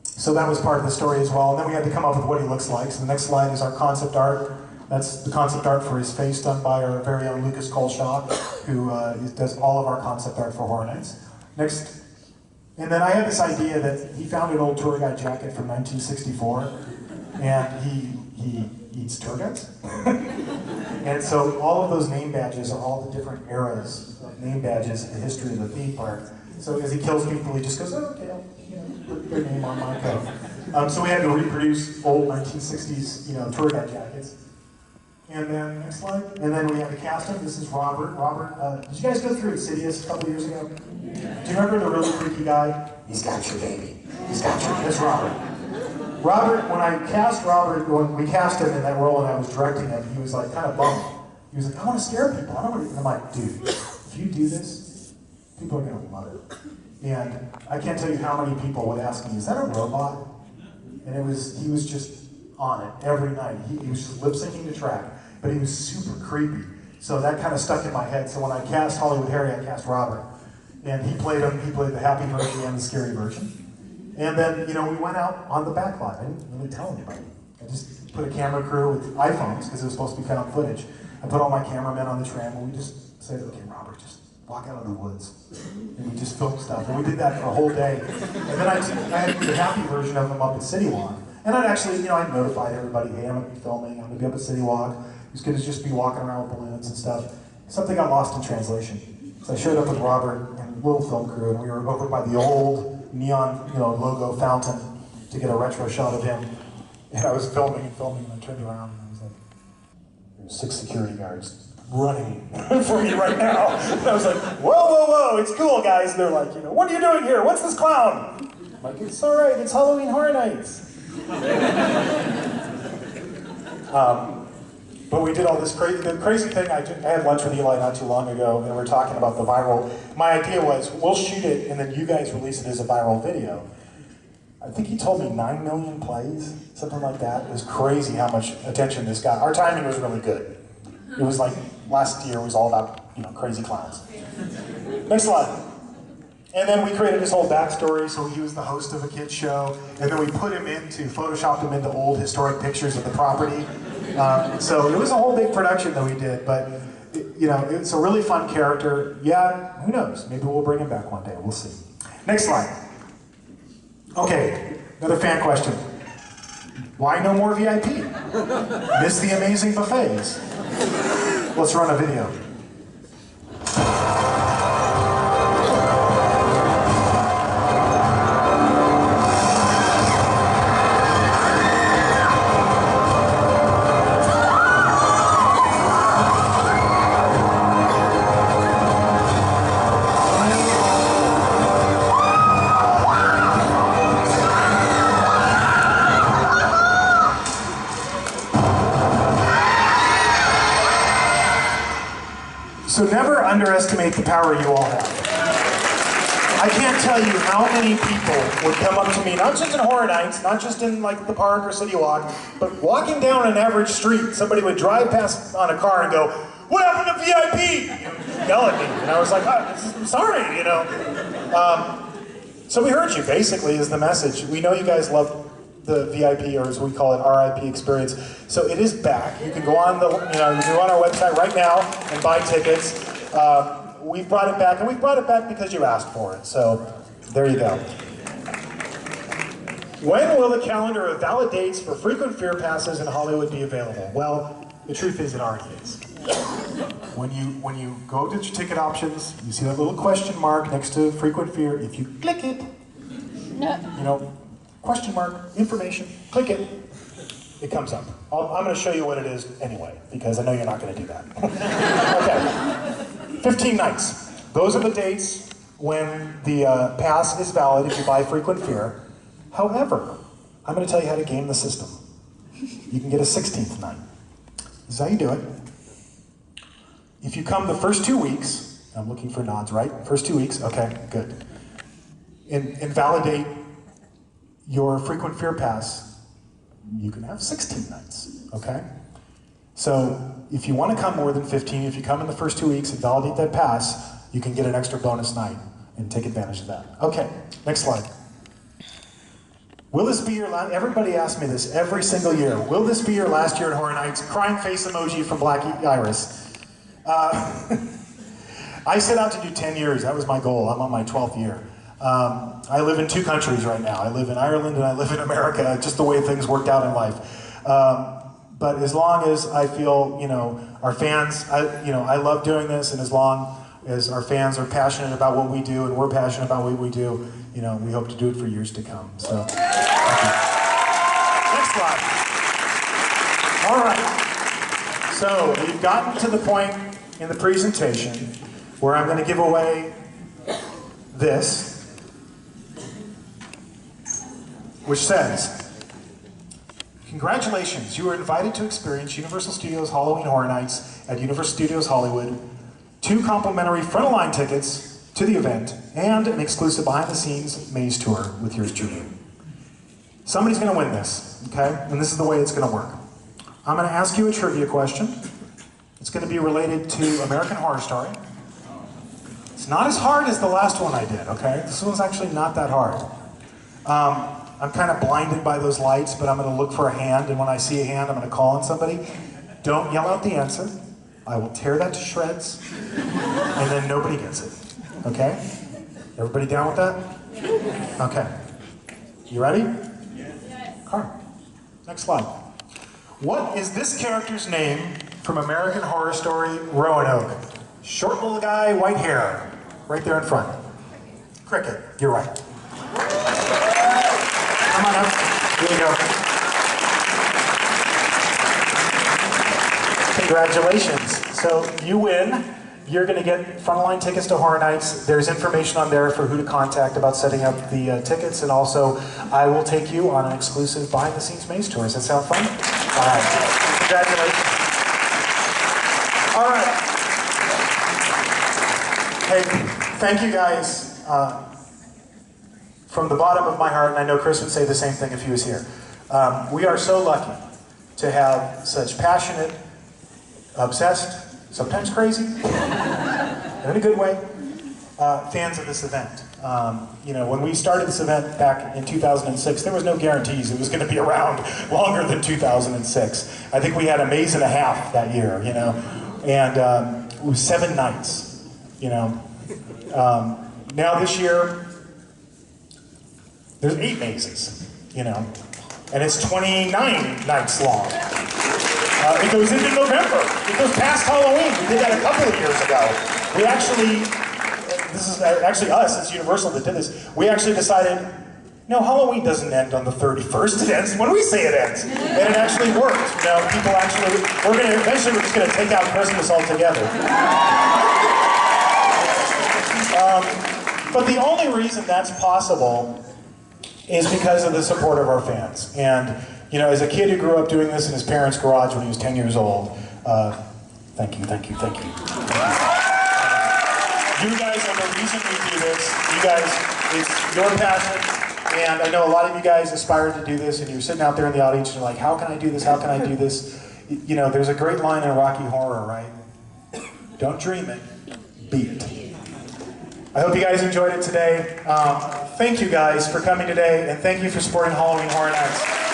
So that was part of the story as well. And then we had to come up with what he looks like. So the next slide is our concept art. That's the concept art for his face done by our very own Lucas Colshaw, who does all of our concept art for Horror Nights. Next. And then I had this idea that he found an old tour guide jacket from 1964, and he eats tour guides. And so all of those name badges are all the different eras of name badges in the history of the theme park. So as he kills people, he just goes, oh, okay, I'll, you know, put their name on my coat. So we had to reproduce old 1960s, you know, tour guide jackets. And then, next slide. And then we have the casting. This is Robert. Robert, did you guys go through Insidious a couple years ago? Do you remember the really freaky guy? He's got your baby. He's got your, that's Robert. Robert, when I cast Robert, when we cast him in that role and I was directing him, he was like kind of bummed. He was like, I want to scare people. I don't want to. And I'm like, dude, if you do this, people are going to love it. And I can't tell you how many people would ask me, is that a robot? And he was just on it every night. He was just lip syncing the track, but he was super creepy. So that kind of stuck in my head. So when I cast Hollywood Harry, I cast Robert. And he played him, he played the happy version and the scary version. And then, you know, we went out on the back lot. I didn't really tell anybody. I just put a camera crew with iPhones, because it was supposed to be found footage. I put all my cameramen on the tram, and we just said, okay, Robert, just walk out of the woods. And we just filmed stuff. And we did that for a whole day. And then I had the happy version of him up at City Walk. And I'd actually, you know, I'd notified everybody, hey, I'm going to be filming, I'm going to be up at City Walk. He's going to just be walking around with balloons and stuff. Something got lost in translation. So I showed up with Robert and a little film crew, and we were over by the old neon, you know, logo fountain to get a retro shot of him. And I was filming, and I turned around, and I was like, there's 6 security guards running for me right now. And I was like, whoa, whoa, whoa, it's cool, guys. And they're like, you know, what are you doing here? What's this clown? I'm like, it's all right, it's Halloween Horror Nights. But we did all this the crazy thing, I had lunch with Eli not too long ago, and we were talking about the viral. My idea was, we'll shoot it, and then you guys release it as a viral video. I think he told me 9 million plays, something like that. It was crazy how much attention this got. Our timing was really good. It was like, last year was all about, you know, crazy clowns. Next slide. And then we created his whole backstory, so he was the host of a kids show, and then we photoshopped him into old historic pictures of the property. So it was a whole big production that we did, but you know, it's a really fun character. Yeah, who knows? Maybe we'll bring him back one day, we'll see. Next slide. Okay, another fan question. Why no more VIP? Miss the amazing buffets. Let's run a video. So never underestimate the power you all have. I can't tell you how many people would come up to me, not just in Horror Nights, not just in like the park or City Walk, but walking down an average street, somebody would drive past on a car and go, "What happened to VIP?" And yell at me. And I was like, I'm sorry, you know. So we heard you, basically, is the message. We know you guys love the VIP, or as we call it, RIP experience. So it is back. You can go on you can go on our website right now and buy tickets. We've brought it back, and we've brought it back because you asked for it. So there you go. When will the calendar of valid dates for frequent fear passes in Hollywood be available? Well, the truth is it already is. When you go to your ticket options, you see that little question mark next to frequent fear. If you click it, you know, question mark, information, click it, it comes up. I'm going to show you what it is anyway, because I know you're not going to do that. Okay, 15 nights. Those are the dates when the pass is valid if you buy frequent fear. However, I'm going to tell you how to game the system. You can get a 16th night. This is how you do it. If you come the first 2 weeks, I'm looking for nods, right? First 2 weeks, okay, good. Invalidate your frequent fear pass, you can have 16 nights, okay? So if you want to come more than 15, if you come in the first 2 weeks and validate that pass, you can get an extra bonus night and take advantage of that. Okay, next slide. Will this be your last, everybody asks me this every single year, will this be your last year at Horror Nights? Crying face emoji from Black Iris. I set out to do 10 years, that was my goal, I'm on my 12th year. I live in 2 countries right now. I live in Ireland and I live in America, just the way things worked out in life. But as long as I feel, you know, our fans, I love doing this, and as long as our fans are passionate about what we do and we're passionate about what we do, you know, we hope to do it for years to come. So, thank you. Next slide. All right. So, we've gotten to the point in the presentation where I'm going to give away this, which says, congratulations, you are invited to experience Universal Studios Halloween Horror Nights at Universal Studios Hollywood, 2 complimentary front-of-line tickets to the event, and an exclusive behind-the-scenes maze tour with yours truly. Somebody's going to win this, okay? And this is the way it's going to work. I'm going to ask you a trivia question. It's going to be related to American Horror Story. It's not as hard as the last one I did, okay? This one's actually not that hard. I'm kind of blinded by those lights, but I'm going to look for a hand, and when I see a hand, I'm going to call on somebody. Don't yell out the answer. I will tear that to shreds, and then nobody gets it, okay? Everybody down with that? Okay. You ready? Yes. Carl. Next slide. What is this character's name from American Horror Story Roanoke? Short little guy, white hair, right there in front. Cricket, you're right. Come on up, here you go. Congratulations. So you win. You're going to get front-of-line tickets to Horror Nights. There's information on there for who to contact about setting up the tickets, and also I will take you on an exclusive behind-the-scenes maze tour. Does that sound fun? All right. Congratulations. All right. Hey, thank you guys from the bottom of my heart, and I know Chris would say the same thing if he was here. We are so lucky to have such passionate, obsessed, sometimes crazy, in a good way, fans of this event. You know, when we started this event back in 2006, there was no guarantees it was going to be around longer than 2006. I think we had a maze and a half that year, you know, and it was 7 nights, you know. Now this year, there's 8 mazes, you know, and it's 29 nights long. It goes into November. It goes past Halloween. We did that a couple of years ago. We actually, this is actually us, it's Universal that did this. We actually decided, no, Halloween doesn't end on the 31st. It ends when we say it ends. And it actually worked. You know, people actually, eventually we're just going to take out Christmas altogether. But the only reason that's possible is because of the support of our fans. And, you know, as a kid who grew up doing this in his parents' garage when he was 10 years old, thank you, thank you, thank you. You guys are the reason we do this. You guys, it's your passion. And I know a lot of you guys aspire to do this, and you're sitting out there in the audience and you're like, how can I do this? How can I do this? You know, there's a great line in Rocky Horror, right? Don't dream it, be it. I hope you guys enjoyed it today. Thank you guys for coming today, and thank you for supporting Halloween Horror Nights.